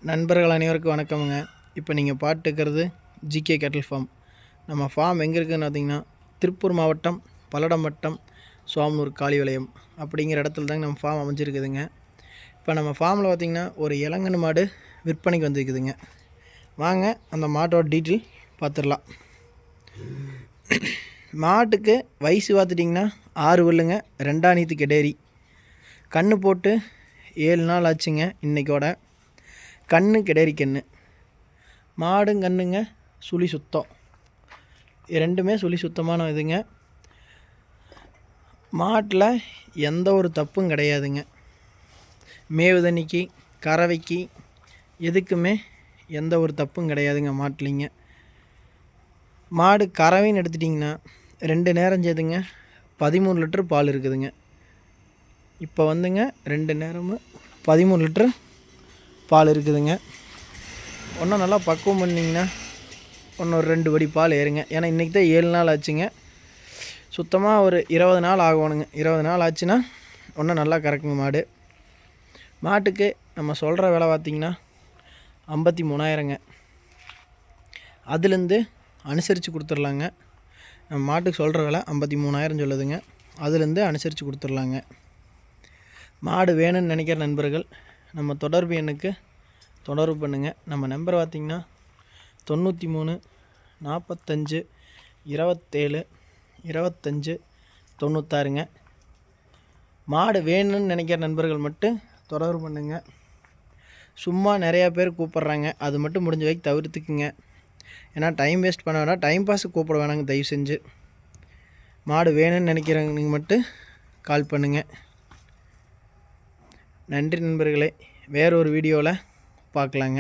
நண்பர்கள் அனைவருக்கும் வணக்கமுங்க. இப்போ நீங்கள் பார்த்துக்கிறது ஜிகே கேட்டில் ஃபார்ம். நம்ம ஃபார்ம் எங்கே இருக்குதுன்னு பார்த்தீங்கன்னா, திருப்பூர் மாவட்டம் பல்லடம் வட்டம் சோமனூர் காளிவலயம் அப்படிங்கிற இடத்துல தாங்க நம்ம ஃபார்ம் அமைஞ்சிருக்குதுங்க. இப்போ நம்ம ஃபார்மில் பார்த்திங்கன்னா ஒரு இளங்கன்னு மாடு விற்பனைக்கு வந்துருக்குதுங்க. வாங்க அந்த மாட்டோட டீட்டெயில் பார்த்துடலாம். மாட்டுக்கு வயசு பார்த்துட்டிங்கன்னா 6 வல்லுங்க, 2 நீத்து கெடேரி. கன்று போட்டு 7 நாள் ஆச்சுங்க. இன்றைக்கோட கண்ணு கெடேரி கன்று. மாடும் கண்ணுங்க சுழி சுத்தம், ரெண்டுமே சுழி சுத்தமான இதுங்க. மாட்டில் எந்த ஒரு தப்பும் கிடையாதுங்க. மேவு தண்ணிக்கு கறவைக்கு எதுக்குமே எந்த ஒரு தப்பும் கிடையாதுங்க மாட்டிலிங்க. மாடு கறவைன்னு எடுத்துட்டிங்கன்னா 2 நேரம் செய்துங்க 13 லிட்டரு பால் இருக்குதுங்க. இப்போ வந்துங்க 2 நேரமும் 13 லிட்டரு பால் இருக்குதுங்க. ஒன்றும் நல்லா பக்குவம் பண்ணிங்கன்னா ஒரு 2 படி பால் ஏறுங்க. ஏன்னா இன்றைக்கி தான் 7 நாள் ஆச்சுங்க. சுத்தமாக ஒரு 20 நாள் ஆகணுங்க. 20 நாள் ஆச்சுன்னா ஒன்றும் நல்லா கறக்குங்க மாடு. மாட்டுக்கு நம்ம சொல்கிற விலை பார்த்திங்கன்னா 53,000ங்க. அதுலேருந்து அனுசரித்து கொடுத்துர்லாங்க. நம்ம மாட்டுக்கு சொல்கிற விலை 53,000 சொல்லுதுங்க. அதுலேருந்து அனுசரித்து கொடுத்துர்லாங்க. மாடு வேணும்னு நினைக்கிற நண்பர்கள் நம்ம தொடர்பு எண்ணுக்கு தொடர்பு பண்ணுங்கள். நம்ம நம்பர் பார்த்திங்கன்னா 93 45 27 25 96ங்க. மாடு வேணும்னு நினைக்கிற நண்பர்கள் மட்டும் தொடர்பு பண்ணுங்கள். சும்மா நிறையா பேர் கூப்பிட்றாங்க, அது மட்டும் முடிஞ்ச வரைக்கும் தவிர்த்துக்குங்க. ஏன்னா டைம் வேஸ்ட் பண்ண வேணாம், டைம் பாஸுக்கு கூப்பிட வேணாங்க தயவு செஞ்சு. மாடு வேணும்னு நினைக்கிறவங்க மட்டும் கால் பண்ணுங்கள். நன்றி நண்பர்களே. வேறொரு வீடியோவில் பார்க்கலாங்க.